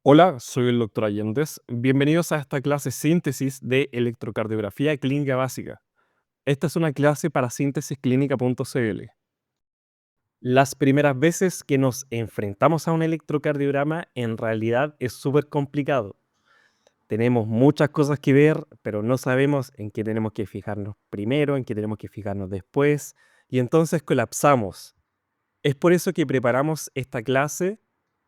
Hola, soy el doctor Allendez. Bienvenidos a esta clase síntesis de electrocardiografía clínica básica. Esta es una clase para síntesisclínica.cl. Las primeras veces que nos enfrentamos a un electrocardiograma en realidad es súper complicado. Tenemos muchas cosas que ver, pero no sabemos en qué tenemos que fijarnos primero, en qué tenemos que fijarnos después, y entonces colapsamos. Es por eso que preparamos esta clase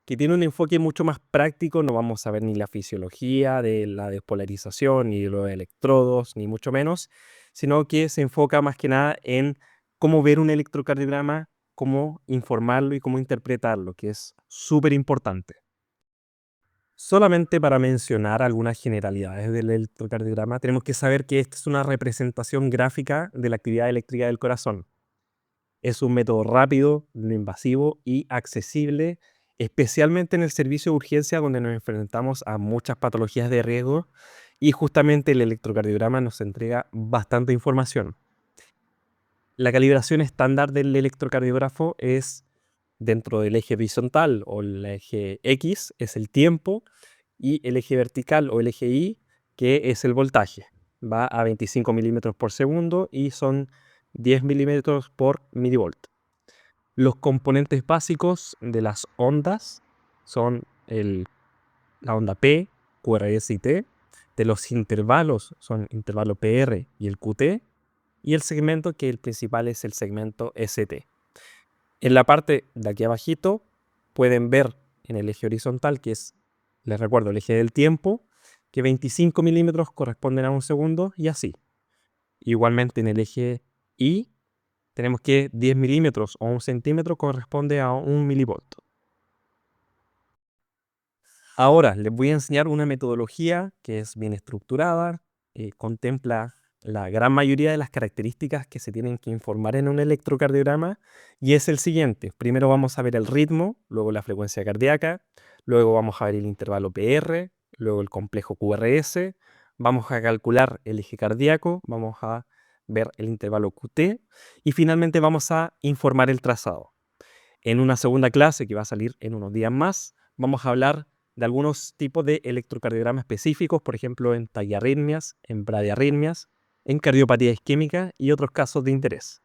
que tiene un enfoque mucho más práctico. No vamos a ver ni la fisiología de la despolarización, ni de los electrodos, ni mucho menos, sino que se enfoca más que nada en cómo ver un electrocardiograma, cómo informarlo y cómo interpretarlo, que es súper importante. Solamente para mencionar algunas generalidades del electrocardiograma, tenemos que saber que esta es una representación gráfica de la actividad eléctrica del corazón. Es un método rápido, no invasivo y accesible, especialmente en el servicio de urgencia donde nos enfrentamos a muchas patologías de riesgo y justamente el electrocardiograma nos entrega bastante información. La calibración estándar del electrocardiógrafo es dentro del eje horizontal o el eje X, es el tiempo, y el eje vertical o el eje Y, que es el voltaje. Va a 25 milímetros por segundo y son 10 milímetros por milivolt. Los componentes básicos de las ondas son la onda P, QRS y T. De los intervalos son intervalo PR y el QT. Y el segmento, que el principal es el segmento ST. En la parte de aquí abajito pueden ver en el eje horizontal, que es, les recuerdo, el eje del tiempo, que 25 milímetros corresponden a un segundo y así. Igualmente en el eje Y tenemos que 10 milímetros o un centímetro corresponde a un milivolt. Ahora les voy a enseñar una metodología que es bien estructurada, contempla la gran mayoría de las características que se tienen que informar en un electrocardiograma y es el siguiente. Primero vamos a ver el ritmo, luego la frecuencia cardíaca, luego vamos a ver el intervalo PR, luego el complejo QRS, vamos a calcular el eje cardíaco, vamos a ver el intervalo QT y finalmente vamos a informar el trazado. En una segunda clase que va a salir en unos días más, vamos a hablar de algunos tipos de electrocardiograma específicos, por ejemplo, en taquiarritmias, en bradiarritmias, en cardiopatía isquémica y otros casos de interés.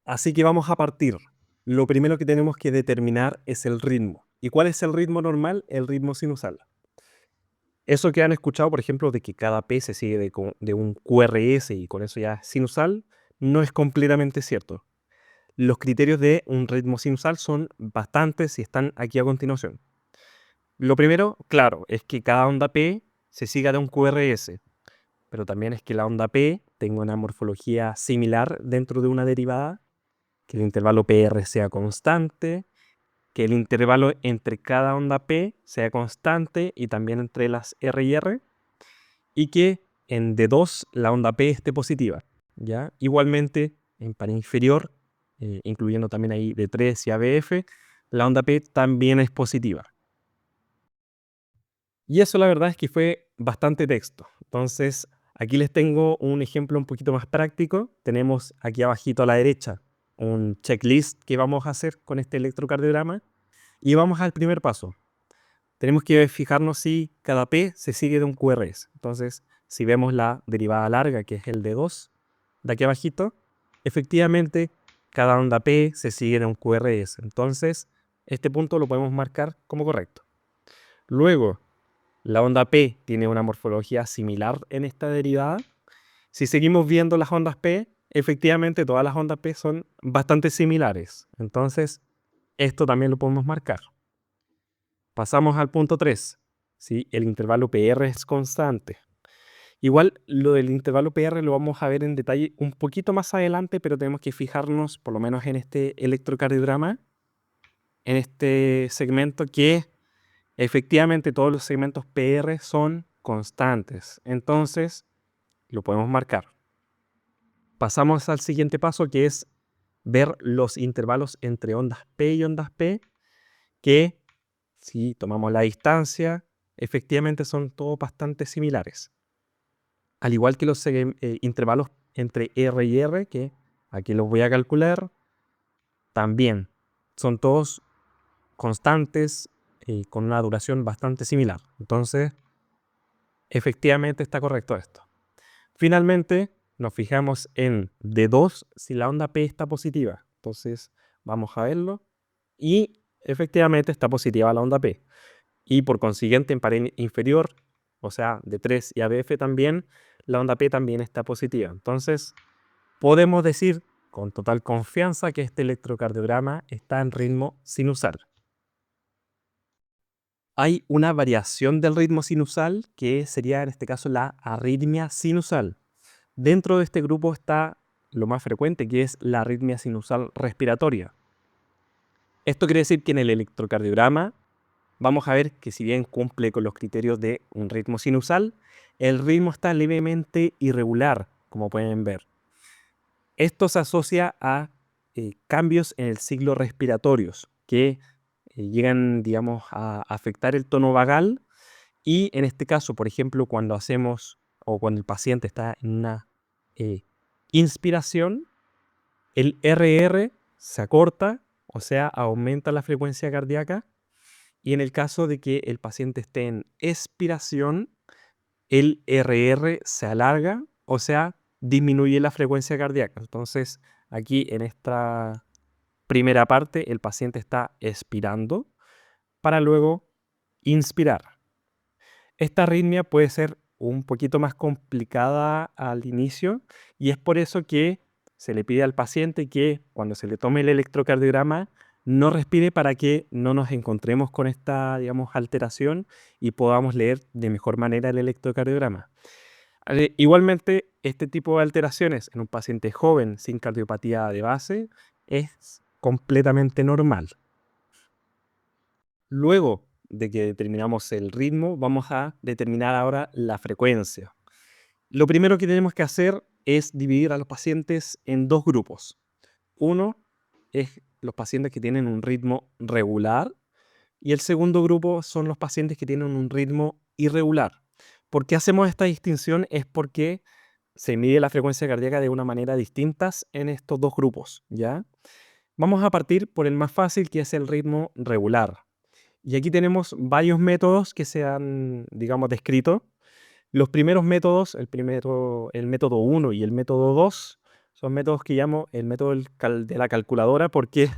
Así que vamos a partir. Lo primero que tenemos que determinar es el ritmo. ¿Y cuál es el ritmo normal? El ritmo sinusal. Eso que han escuchado, por ejemplo, de que cada P se sigue de un QRS y con eso ya es sinusal, no es completamente cierto. Los criterios de un ritmo sinusal son bastantes y están aquí a continuación. Lo primero, claro, es que cada onda P se siga de un QRS, pero también es que la onda P tenga una morfología similar dentro de una derivada, que el intervalo PR sea constante, que el intervalo entre cada onda P sea constante y también entre las R y R, y que en D2 la onda P esté positiva, ¿ya? Igualmente, en par inferior, incluyendo también ahí D3 y ABF, la onda P también es positiva. Y eso la verdad es que fue bastante texto. Entonces, aquí les tengo un ejemplo un poquito más práctico. Tenemos aquí abajito a la derecha un checklist que vamos a hacer con este electrocardiograma. Y vamos al primer paso. Tenemos que fijarnos si cada P se sigue de un QRS. Entonces, si vemos la derivada larga, que es el D2, de aquí abajito, efectivamente, cada onda P se sigue de un QRS. Entonces, este punto lo podemos marcar como correcto. Luego, la onda P tiene una morfología similar en esta derivada. Si seguimos viendo las ondas P, efectivamente todas las ondas P son bastante similares. Entonces, esto también lo podemos marcar. Pasamos al punto 3. ¿Sí? El intervalo PR es constante. Igual lo del intervalo PR lo vamos a ver en detalle un poquito más adelante, pero tenemos que fijarnos, por lo menos en este electrocardiograma, en este segmento, que efectivamente todos los segmentos PR son constantes. Entonces, lo podemos marcar. Pasamos al siguiente paso, que es ver los intervalos entre ondas P y ondas P, que si tomamos la distancia, efectivamente son todos bastante similares. Al igual que los intervalos entre R y R, que aquí los voy a calcular, también son todos constantes, con una duración bastante similar. Entonces, efectivamente está correcto esto. Finalmente, nos fijamos en D2 si la onda P está positiva. Entonces, vamos a verlo. Y efectivamente está positiva la onda P. Y por consiguiente, en pared inferior, o sea, D3 y ABF también, la onda P también está positiva. Entonces, podemos decir con total confianza que este electrocardiograma está en ritmo sinusal. Hay una variación del ritmo sinusal que sería en este caso la arritmia sinusal. Dentro de este grupo está lo más frecuente, que es la arritmia sinusal respiratoria. Esto quiere decir que en el electrocardiograma vamos a ver que si bien cumple con los criterios de un ritmo sinusal, el ritmo está levemente irregular, como pueden ver. Esto se asocia a cambios en el ciclo respiratorios que llegan, digamos, a afectar el tono vagal y en este caso, por ejemplo, cuando hacemos o cuando el paciente está en una eh, inspiración, el RR se acorta, o sea, aumenta la frecuencia cardíaca, y en el caso de que el paciente esté en expiración, el RR se alarga, o sea, disminuye la frecuencia cardíaca. Entonces, aquí en esta primera parte, el paciente está expirando para luego inspirar. Esta arritmia puede ser un poquito más complicada al inicio y es por eso que se le pide al paciente que cuando se le tome el electrocardiograma no respire para que no nos encontremos con esta, digamos, alteración y podamos leer de mejor manera el electrocardiograma. Igualmente, este tipo de alteraciones en un paciente joven sin cardiopatía de base es completamente normal. Luego de que determinamos el ritmo, vamos a determinar ahora la frecuencia. Lo primero que tenemos que hacer es dividir a los pacientes en dos grupos. Uno es los pacientes que tienen un ritmo regular y el segundo grupo son los pacientes que tienen un ritmo irregular. ¿Por qué hacemos esta distinción? Es porque se mide la frecuencia cardíaca de una manera distinta en estos dos grupos, ¿ya? Vamos a partir por el más fácil, que es el ritmo regular. Y aquí tenemos varios métodos que se han, digamos, descrito. Los primeros métodos, el método 1 y el método 2, son métodos que llamo el método de la calculadora porque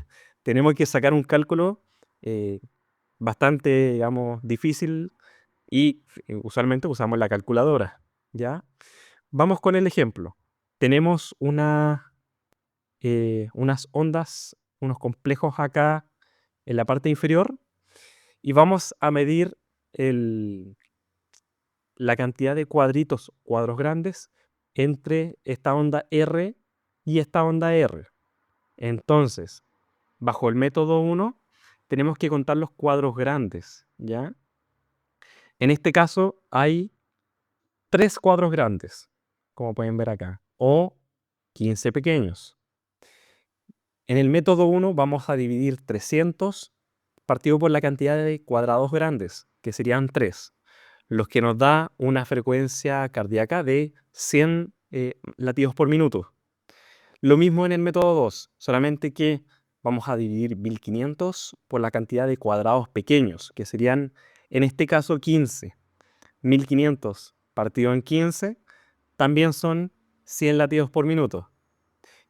tenemos que sacar un cálculo eh, bastante, digamos, difícil y usualmente usamos la calculadora, ¿ya? Vamos con el ejemplo. Tenemos unas ondas, unos complejos acá en la parte inferior y vamos a medir la cantidad de cuadros grandes entre esta onda R y esta onda R. Entonces, bajo el método 1, tenemos que contar los cuadros grandes, ¿ya? En este caso hay 3 cuadros grandes, como pueden ver acá, o 15 pequeños. En el método 1 vamos a dividir 300 partido por la cantidad de cuadrados grandes, que serían 3, los que nos da una frecuencia cardíaca de 100 latidos por minuto. Lo mismo en el método 2, solamente que vamos a dividir 1500 por la cantidad de cuadrados pequeños, que serían en este caso 15. 1500 partido en 15 también son 100 latidos por minuto.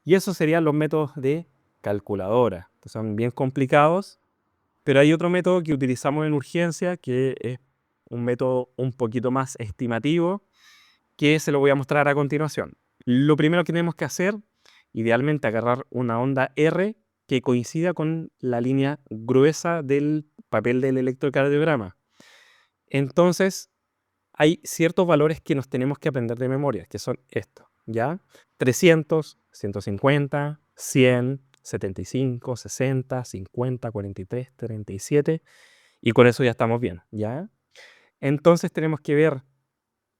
Y esos serían los métodos de calculadora, que son bien complicados, pero hay otro método que utilizamos en urgencia, que es un método un poquito más estimativo, que se lo voy a mostrar a continuación. Lo primero que tenemos que hacer, idealmente agarrar una onda R que coincida con la línea gruesa del papel del electrocardiograma. Entonces, hay ciertos valores que nos tenemos que aprender de memoria, que son estos, ¿ya? 300, 150, 100, 75, 60, 50, 43, 37, y con eso ya estamos bien, ¿ya? Entonces tenemos que ver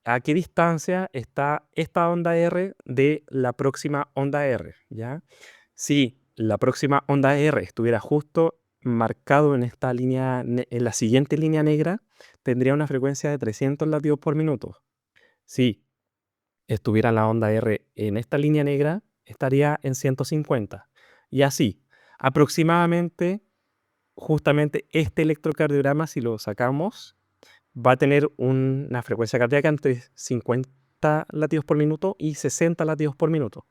a qué distancia está esta onda R de la próxima onda R, ¿ya? Si la próxima onda R estuviera justo marcado en esta línea, en la siguiente línea negra, tendría una frecuencia de 300 latidos por minuto. Si estuviera la onda R en esta línea negra, estaría en 150. Y así, aproximadamente justamente este electrocardiograma, si lo sacamos, va a tener una frecuencia cardíaca entre 50 latidos por minuto y 60 latidos por minuto.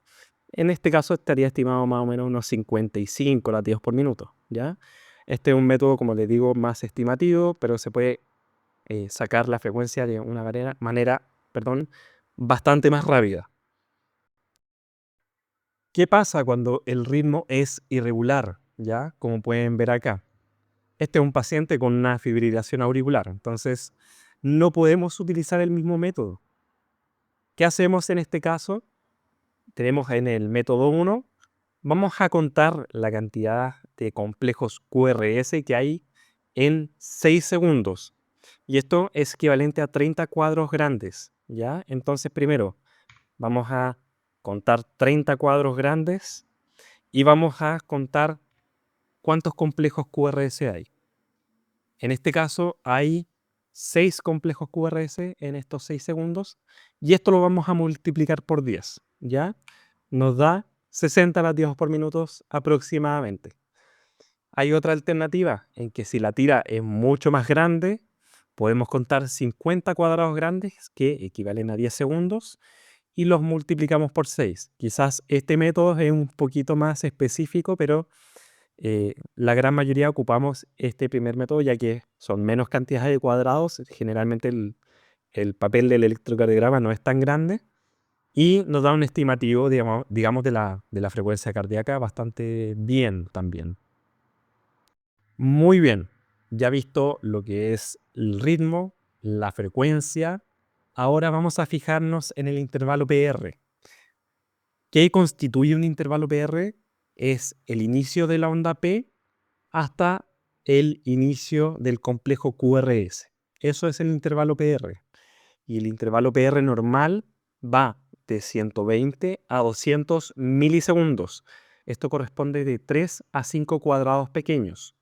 En este caso estaría estimado más o menos unos 55 latidos por minuto, ¿ya? Este es un método, como les digo, más estimativo, pero se puede sacar la frecuencia de una manera, bastante más rápida. ¿Qué pasa cuando el ritmo es irregular? ¿Ya? Como pueden ver acá. Este es un paciente con una fibrilación auricular, entonces no podemos utilizar el mismo método. ¿Qué hacemos en este caso? Tenemos en el método 1, vamos a contar la cantidad de complejos QRS que hay en 6 segundos. Y esto es equivalente a 30 cuadros grandes, ¿ya? Entonces primero vamos a contar 30 cuadros grandes y vamos a contar cuántos complejos QRS hay. En este caso hay 6 complejos QRS en estos 6 segundos y esto lo vamos a multiplicar por 10, ¿ya? Nos da 60 latidos por minuto aproximadamente. Hay otra alternativa en que si la tira es mucho más grande, podemos contar 50 cuadrados grandes que equivalen a 10 segundos y los multiplicamos por 6. Quizás este método es un poquito más específico, pero la gran mayoría ocupamos este primer método ya que son menos cantidades de cuadrados. Generalmente el papel del electrocardiograma no es tan grande y nos da un estimativo, digamos de la frecuencia cardíaca bastante bien también. Muy bien, ya visto lo que es el ritmo, la frecuencia, ahora vamos a fijarnos en el intervalo PR. ¿Qué constituye un intervalo PR? Es el inicio de la onda P hasta el inicio del complejo QRS. Eso es el intervalo PR. Y el intervalo PR normal va de 120 a 200 milisegundos. Esto corresponde de 3 a 5 cuadrados pequeños.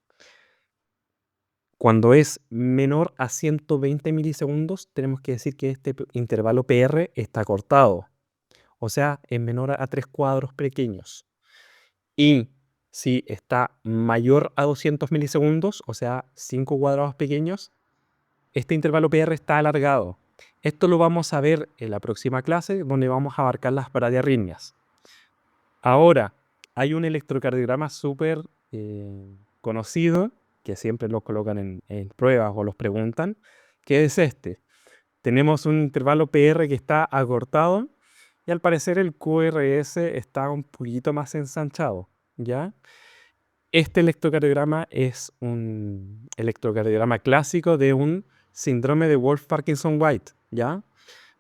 Cuando es menor a 120 milisegundos, tenemos que decir que este intervalo PR está cortado. O sea, es menor a 3 cuadros pequeños. Y si está mayor a 200 milisegundos, o sea, 5 cuadrados pequeños, este intervalo PR está alargado. Esto lo vamos a ver en la próxima clase, donde vamos a abarcar las bradiarritmias. Ahora, hay un electrocardiograma súper conocido, que siempre lo colocan en pruebas o los preguntan, que es este. Tenemos un intervalo PR que está acortado y al parecer el QRS está un poquito más ensanchado, ¿ya? Este electrocardiograma es un electrocardiograma clásico de un síndrome de Wolff-Parkinson-White, ¿ya?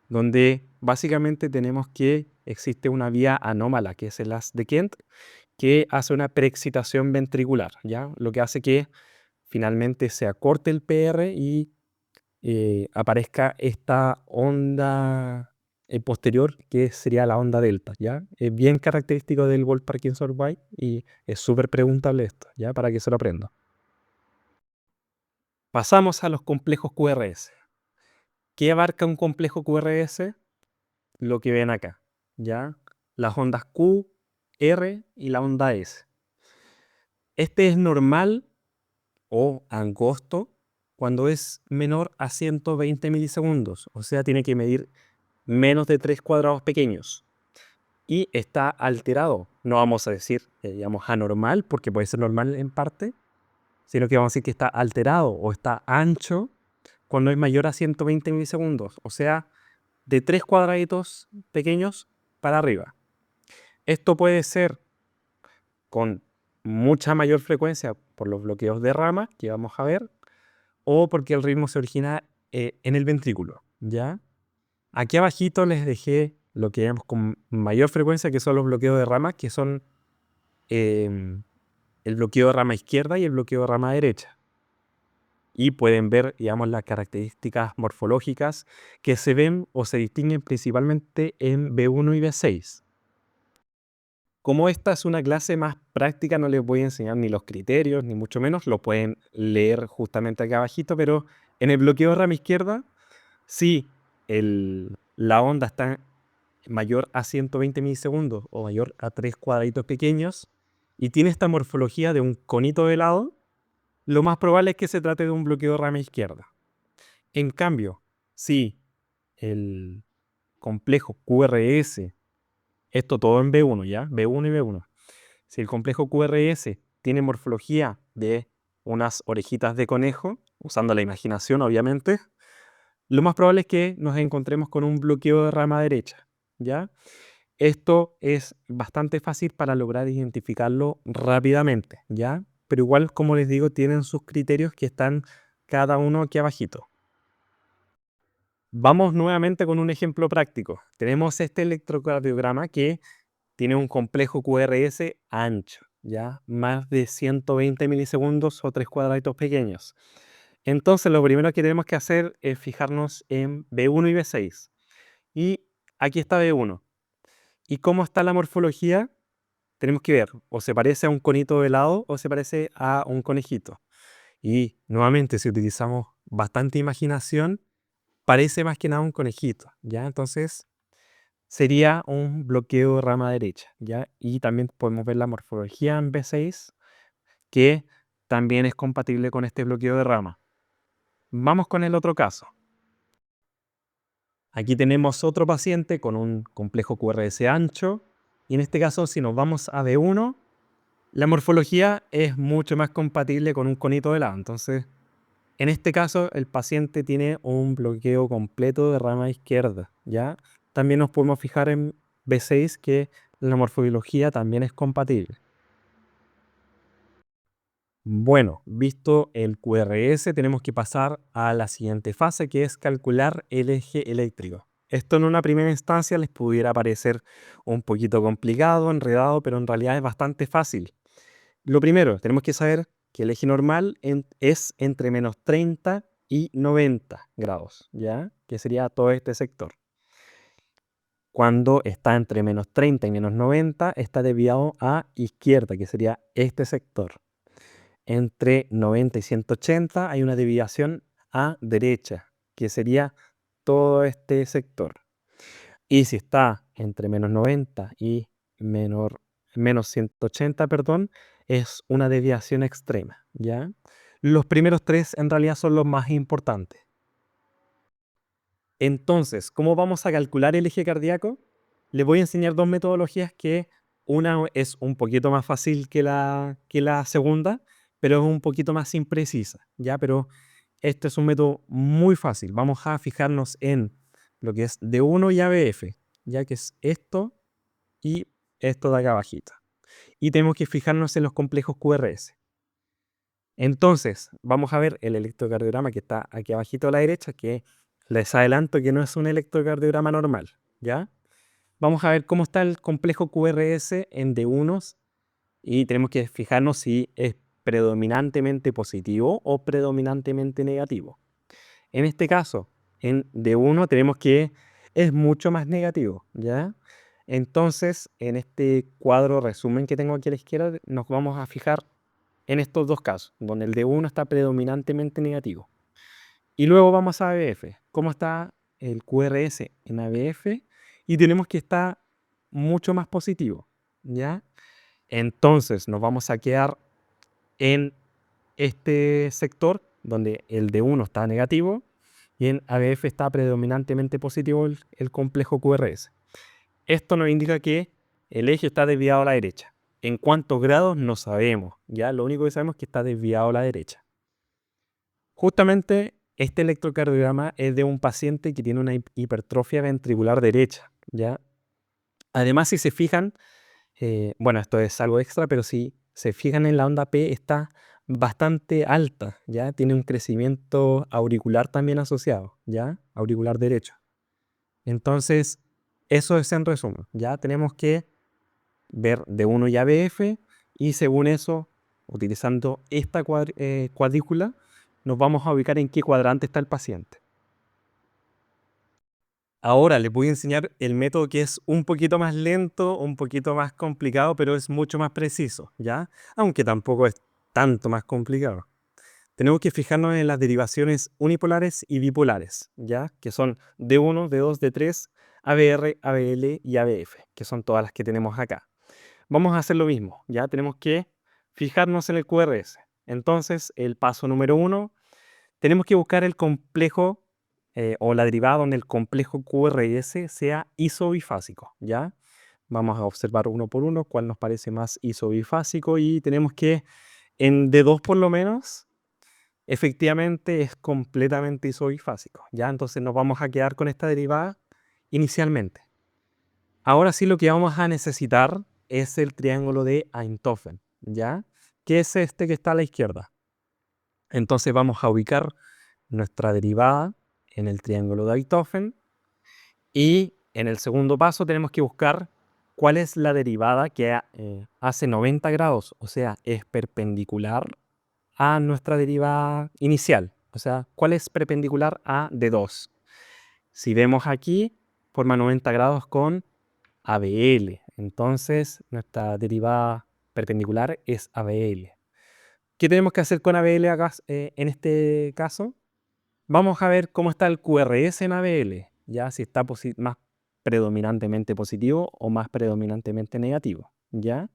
Donde básicamente tenemos que existe una vía anómala, que es el haz de Kent, que hace una preexcitación ventricular, ¿ya? Lo que hace que finalmente se acorte el PR y aparezca esta onda posterior, que sería la onda delta, ¿ya? Es bien característico del Wolff-Parkinson-White y es súper preguntable esto, ¿ya? Para que se lo aprenda. Pasamos a los complejos QRS. ¿Qué abarca un complejo QRS? Lo que ven acá, ¿ya? Las ondas Q, R y la onda S. Este es normal o angosto cuando es menor a 120 milisegundos, o sea, tiene que medir menos de 3 cuadrados pequeños y está alterado. No vamos a decir, digamos, anormal, porque puede ser normal en parte, sino que vamos a decir que está alterado o está ancho cuando es mayor a 120 milisegundos, o sea, de 3 cuadraditos pequeños para arriba. Esto puede ser con mucha mayor frecuencia por los bloqueos de rama que vamos a ver, o porque el ritmo se origina en el ventrículo, ¿ya? Aquí abajito les dejé lo que vemos con mayor frecuencia, que son los bloqueos de rama, que son el bloqueo de rama izquierda y el bloqueo de rama derecha. Y pueden ver, digamos, las características morfológicas que se ven o se distinguen principalmente en B1 y B6. Como esta es una clase más práctica, no les voy a enseñar ni los criterios, ni mucho menos, lo pueden leer justamente acá abajito, pero en el bloqueo de rama izquierda, sí, la onda está mayor a 120 milisegundos o mayor a 3 cuadraditos pequeños y tiene esta morfología de un conito de helado, lo más probable es que se trate de un bloqueo de rama izquierda. En cambio, si el complejo QRS, esto todo en B1, ¿ya? B1 y B1. Si el complejo QRS tiene morfología de unas orejitas de conejo, usando la imaginación obviamente, lo más probable es que nos encontremos con un bloqueo de rama derecha, ¿ya? Esto es bastante fácil para lograr identificarlo rápidamente, ¿ya? Pero igual, como les digo, tienen sus criterios que están cada uno aquí abajito. Vamos nuevamente con un ejemplo práctico. Tenemos este electrocardiograma que tiene un complejo QRS ancho, ¿ya? Más de 120 milisegundos o 3 cuadraditos pequeños. Entonces, lo primero que tenemos que hacer es fijarnos en B1 y B6. Y aquí está B1. ¿Y cómo está la morfología? Tenemos que ver, o se parece a un conito de helado o se parece a un conejito. Y nuevamente, si utilizamos bastante imaginación, parece más que nada un conejito, ¿ya? Entonces, sería un bloqueo de rama derecha, ¿ya? Y también podemos ver la morfología en B6, que también es compatible con este bloqueo de rama. Vamos con el otro caso. Aquí tenemos otro paciente con un complejo QRS ancho, y en este caso, si nos vamos a B1, la morfología es mucho más compatible con un conito de helado. Entonces, en este caso, el paciente tiene un bloqueo completo de rama izquierda, ¿ya? También nos podemos fijar en B6 que la morfología también es compatible. Bueno, visto el QRS, tenemos que pasar a la siguiente fase, que es calcular el eje eléctrico. Esto en una primera instancia les pudiera parecer un poquito complicado, enredado, pero en realidad es bastante fácil. Lo primero, tenemos que saber que el eje normal es entre menos 30 y 90 grados, ¿ya? Que sería todo este sector. Cuando está entre menos 30 y menos 90, está desviado a izquierda, que sería este sector. Entre 90 y 180 hay una desviación a derecha, que sería todo este sector. Y si está entre menos 90 y menos 180, perdón, es una desviación extrema, ¿ya? Los primeros tres en realidad son los más importantes. Entonces, ¿cómo vamos a calcular el eje cardíaco? Les voy a enseñar dos metodologías que una es un poquito más fácil que la segunda, pero es un poquito más imprecisa, ¿ya? Pero este es un método muy fácil. Vamos a fijarnos en lo que es D1 y ABF, ya que es esto y esto de acá abajito. Y tenemos que fijarnos en los complejos QRS. Entonces, vamos a ver el electrocardiograma que está aquí abajito a la derecha, que les adelanto que no es un electrocardiograma normal, ¿ya? Vamos a ver cómo está el complejo QRS en D1 y tenemos que fijarnos si es predominantemente positivo o predominantemente negativo. En este caso, en D1 tenemos que es mucho más negativo, ¿ya? Entonces, en este cuadro resumen que tengo aquí a la izquierda, nos vamos a fijar en estos dos casos, donde el D1 está predominantemente negativo. Y luego vamos a ABF. ¿Cómo está el QRS en ABF? Y tenemos que estar mucho más positivo, ¿ya? Entonces nos vamos a quedar en este sector donde el D1 está negativo y en ABF está predominantemente positivo el complejo QRS. Esto nos indica que el eje está desviado a la derecha. En cuántos grados no sabemos, ya lo único que sabemos es que está desviado a la derecha. Justamente este electrocardiograma es de un paciente que tiene una hipertrofia ventricular derecha, ¿ya? Además, si se fijan, bueno, esto es algo extra, pero si se fijan en la onda P está bastante alta, ¿ya? Tiene un crecimiento auricular también asociado, ¿ya? Auricular derecho. Entonces, eso es en resumen, ¿ya? Tenemos que ver D1 y ABF y según eso, utilizando esta cuadrícula, nos vamos a ubicar en qué cuadrante está el paciente. Ahora les voy a enseñar el método que es un poquito más lento, un poquito más complicado, pero es mucho más preciso, ¿ya? Aunque tampoco es tanto más complicado. Tenemos que fijarnos en las derivaciones unipolares y bipolares, ¿ya? Que son D1, D2, D3, ABR, ABL y ABF, que son todas las que tenemos acá. Vamos a hacer lo mismo, ya tenemos que fijarnos en el QRS. Entonces, el paso número 1, tenemos que buscar el complejo o la derivada donde el complejo QRS sea isobifásico, ¿ya? Vamos a observar uno por uno cuál nos parece más isobifásico y tenemos que en D2 por lo menos, efectivamente es completamente isobifásico, ¿ya? Entonces nos vamos a quedar con esta derivada inicialmente. Ahora sí lo que vamos a necesitar es el triángulo de Einthoven, ¿ya? Que es este que está a la izquierda. Entonces vamos a ubicar nuestra derivada en el triángulo de Einthoven y en el segundo paso tenemos que buscar cuál es la derivada que hace 90 grados, o sea, es perpendicular a nuestra derivada inicial. O sea, cuál es perpendicular a D2. Si vemos aquí, forma 90 grados con ABL. Entonces, nuestra derivada perpendicular es ABL. ¿Qué tenemos que hacer con ABL acá, en este caso? Vamos a ver cómo está el QRS en ABL, ya si está más predominantemente positivo o más predominantemente negativo, ¿ya?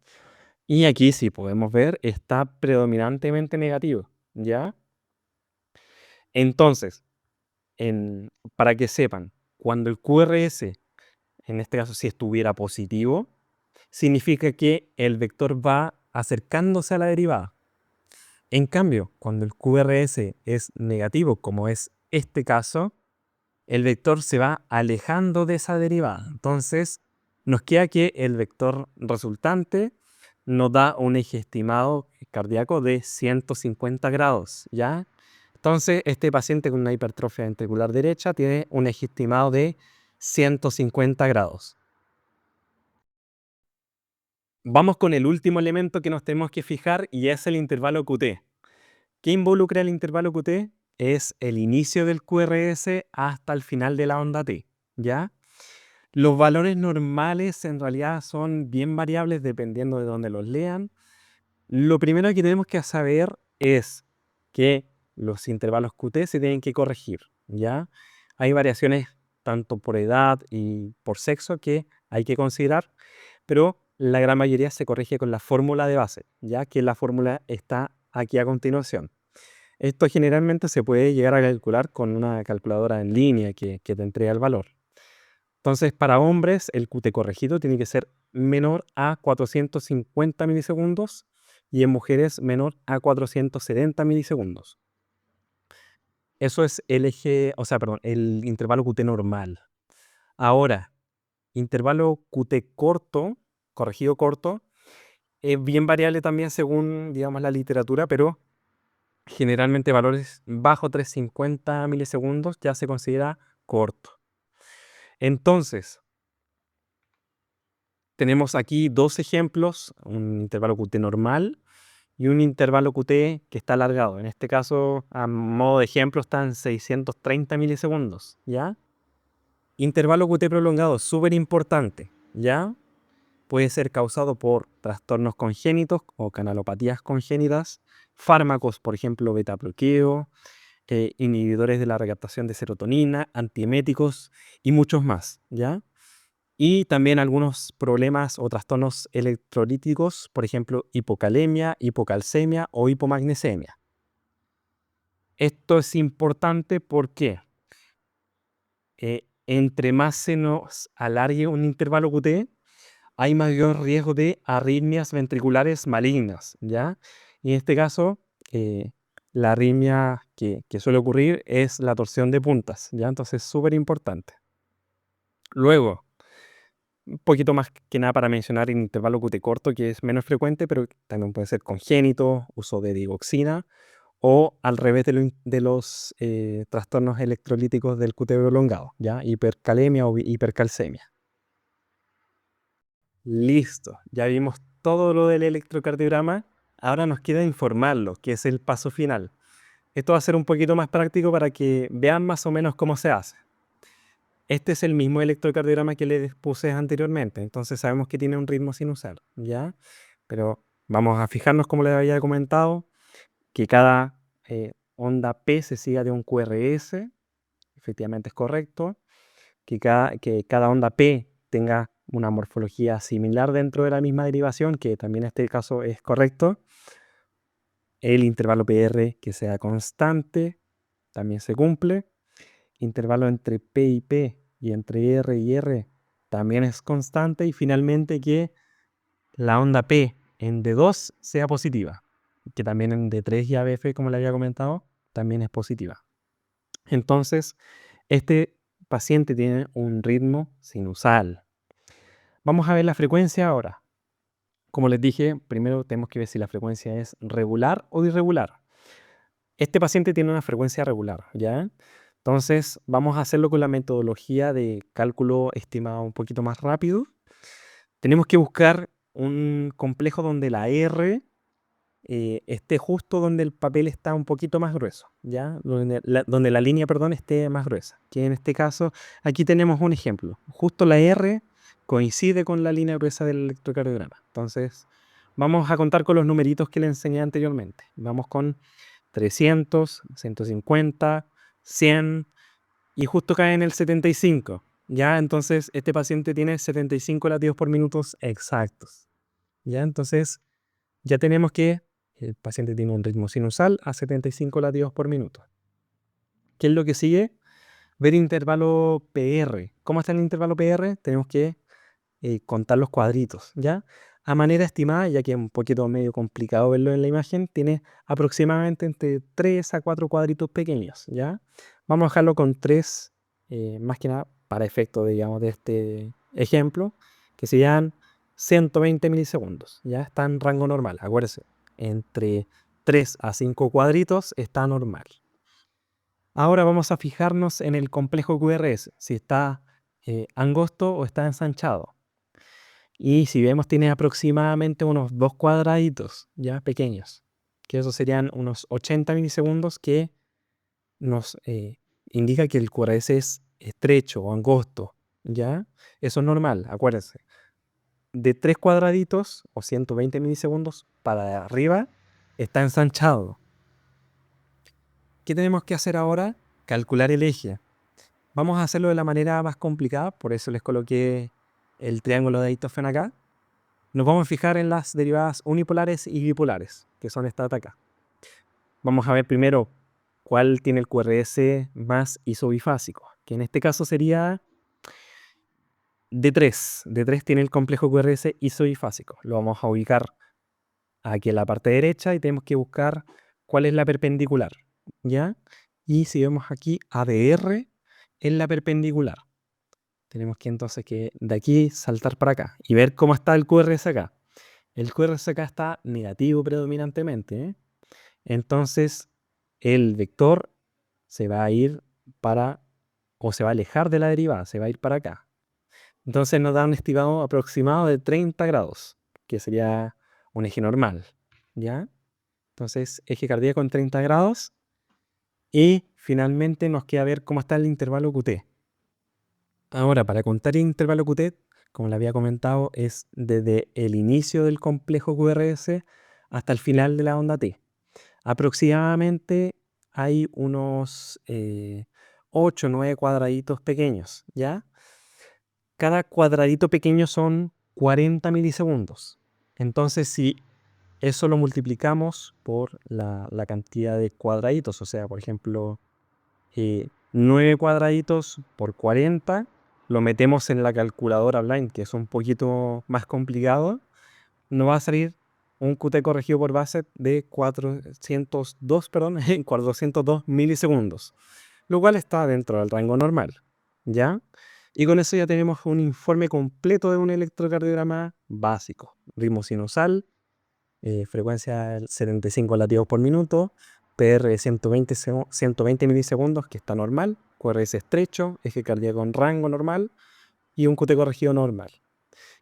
Y aquí sí podemos ver, está predominantemente negativo, ¿ya? Entonces, para que sepan, cuando el QRS, en este caso si estuviera positivo, significa que el vector va acercándose a la derivada. En cambio, cuando el QRS es negativo, como es este caso, el vector se va alejando de esa derivada. Entonces, nos queda que el vector resultante nos da un eje estimado cardíaco de 150 grados, ¿ya? Entonces, este paciente con una hipertrofia ventricular derecha tiene un eje estimado de 150 grados. Vamos con el último elemento que nos tenemos que fijar y es el intervalo QT. ¿Qué involucra el intervalo QT? Es el inicio del QRS hasta el final de la onda T, ¿ya? Los valores normales en realidad son bien variables dependiendo de dónde los lean. Lo primero que tenemos que saber es que los intervalos QT se tienen que corregir, ¿ya? Hay variaciones tanto por edad y por sexo que hay que considerar, pero la gran mayoría se corrige con la fórmula de base, ya que la fórmula está aquí a continuación. Esto generalmente se puede llegar a calcular con una calculadora en línea que te entrega el valor. Entonces, para hombres, el QT corregido tiene que ser menor a 450 milisegundos y en mujeres menor a 470 milisegundos. Eso es el eje, o sea, perdón, el intervalo QT normal. Ahora, intervalo QT corto, corregido corto, es bien variable también según, digamos, la literatura, pero generalmente valores bajo 350 milisegundos ya se considera corto. Entonces, tenemos aquí dos ejemplos, un intervalo QT normal y un intervalo QT que está alargado. En este caso, a modo de ejemplo, están 630 milisegundos, ¿ya? Intervalo QT prolongado, súper importante, ¿ya? Puede ser causado por trastornos congénitos o canalopatías congénitas, fármacos, por ejemplo, beta-bloqueo, inhibidores de la recaptación de serotonina, antieméticos y muchos más, ¿ya? Y también algunos problemas o trastornos electrolíticos, por ejemplo, hipocalemia, hipocalcemia o hipomagnesemia. Esto es importante porque entre más se nos alargue un intervalo QT, hay mayor riesgo de arritmias ventriculares malignas, ¿ya? Y en este caso, la arritmia que suele ocurrir es la torsión de puntas, ¿ya? Entonces es súper importante. Luego, un poquito más que nada para mencionar el intervalo QT corto, que es menos frecuente, pero también puede ser congénito, uso de digoxina, o al revés de los trastornos electrolíticos del QT prolongado, ¿ya? Hipercalemia o hipercalcemia. Listo, ya vimos todo lo del electrocardiograma. Ahora nos queda informarlo, que es el paso final. Esto va a ser un poquito más práctico para que vean más o menos cómo se hace. Este es el mismo electrocardiograma que les puse anteriormente, entonces sabemos que tiene un ritmo sinusal, ¿ya? Pero vamos a fijarnos, como les había comentado, que cada onda P se siga de un QRS, efectivamente es correcto, que cada onda P tenga una morfología similar dentro de la misma derivación, que también en este caso es correcto. El intervalo PR que sea constante también se cumple. Intervalo entre P y P y entre R y R también es constante. Y finalmente que la onda P en D2 sea positiva, que también en D3 y ABF, como le había comentado, también es positiva. Entonces, este paciente tiene un ritmo sinusal. Vamos a ver la frecuencia ahora. Como les dije, primero tenemos que ver si la frecuencia es regular o irregular. Este paciente tiene una frecuencia regular, ¿ya? Entonces, vamos a hacerlo con la metodología de cálculo estimado un poquito más rápido. Tenemos que buscar un complejo donde la R esté justo donde el papel está un poquito más grueso, ¿ya? Donde la línea, perdón, esté más gruesa. Que en este caso, aquí tenemos un ejemplo. Justo la R coincide con la línea gruesa del electrocardiograma. Entonces, vamos a contar con los numeritos que le enseñé anteriormente. Vamos con 300, 150, 100 y justo cae en el 75. ¿Ya? Entonces, este paciente tiene 75 latidos por minuto exactos. ¿Ya? Entonces, ya tenemos que el paciente tiene un ritmo sinusal a 75 latidos por minuto. ¿Qué es lo que sigue? Ver intervalo PR. ¿Cómo está el intervalo PR? Tenemos que contar los cuadritos, ¿ya? A manera estimada, ya que es un poquito medio complicado verlo en la imagen, tiene aproximadamente entre 3 a 4 cuadritos pequeños, ¿ya? Vamos a dejarlo con 3, más que nada para efecto, digamos, de este ejemplo, que serían 120 milisegundos, ¿ya? Está en rango normal, acuérdense, entre 3 a 5 cuadritos está normal. Ahora vamos a fijarnos en el complejo QRS, si está angosto o está ensanchado. Y si vemos, tiene aproximadamente unos 2 cuadraditos ya pequeños, que esos serían unos 80 milisegundos, que nos indica que el QRS es estrecho o angosto, ¿ya? Eso es normal, acuérdense. De 3 cuadraditos o 120 milisegundos para arriba está ensanchado. ¿Qué tenemos que hacer ahora? Calcular el eje. Vamos a hacerlo de la manera más complicada, por eso les coloqué el triángulo de Einthoven acá. Nos vamos a fijar en las derivadas unipolares y bipolares, que son estas de acá. Vamos a ver primero cuál tiene el QRS más isobifásico, que en este caso sería D3. D3 tiene el complejo QRS isobifásico. Lo vamos a ubicar aquí en la parte derecha y tenemos que buscar cuál es la perpendicular, ¿ya? Y si vemos aquí, ADR es la perpendicular. Tenemos que entonces que de aquí saltar para acá y ver cómo está el QRS acá. El QRS acá está negativo predominantemente, ¿eh? Entonces el vector se va a ir para, o se va a alejar de la derivada, se va a ir para acá. Entonces nos da un estimado aproximado de 30 grados, que sería un eje normal, ¿ya? Entonces eje cardíaco en 30 grados y finalmente nos queda ver cómo está el intervalo QT. Ahora, para contar el intervalo QT, como le había comentado, es desde el inicio del complejo QRS hasta el final de la onda T. Aproximadamente hay unos 8 o 9 cuadraditos pequeños, ¿ya? Cada cuadradito pequeño son 40 milisegundos. Entonces, si eso lo multiplicamos por la cantidad de cuadraditos, o sea, por ejemplo, 9 cuadraditos por 40, lo metemos en la calculadora blind, que es un poquito más complicado, nos va a salir un QT corregido por Bassett de 402, perdón, 402 milisegundos, lo cual está dentro del rango normal, ¿ya? Y con eso ya tenemos un informe completo de un electrocardiograma básico. Ritmo sinusal, frecuencia 75 latidos por minuto, PR de 120 milisegundos, que está normal, QRS estrecho, eje cardíaco en rango normal y un QT corregido normal.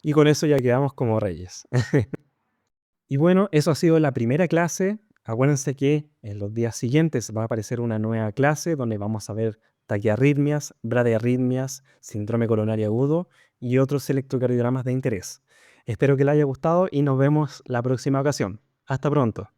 Y con eso ya quedamos como reyes. Y bueno, eso ha sido la primera clase. Acuérdense que en los días siguientes va a aparecer una nueva clase donde vamos a ver taquiarritmias, bradiarritmias, síndrome coronario agudo y otros electrocardiogramas de interés. Espero que les haya gustado y nos vemos la próxima ocasión. Hasta pronto.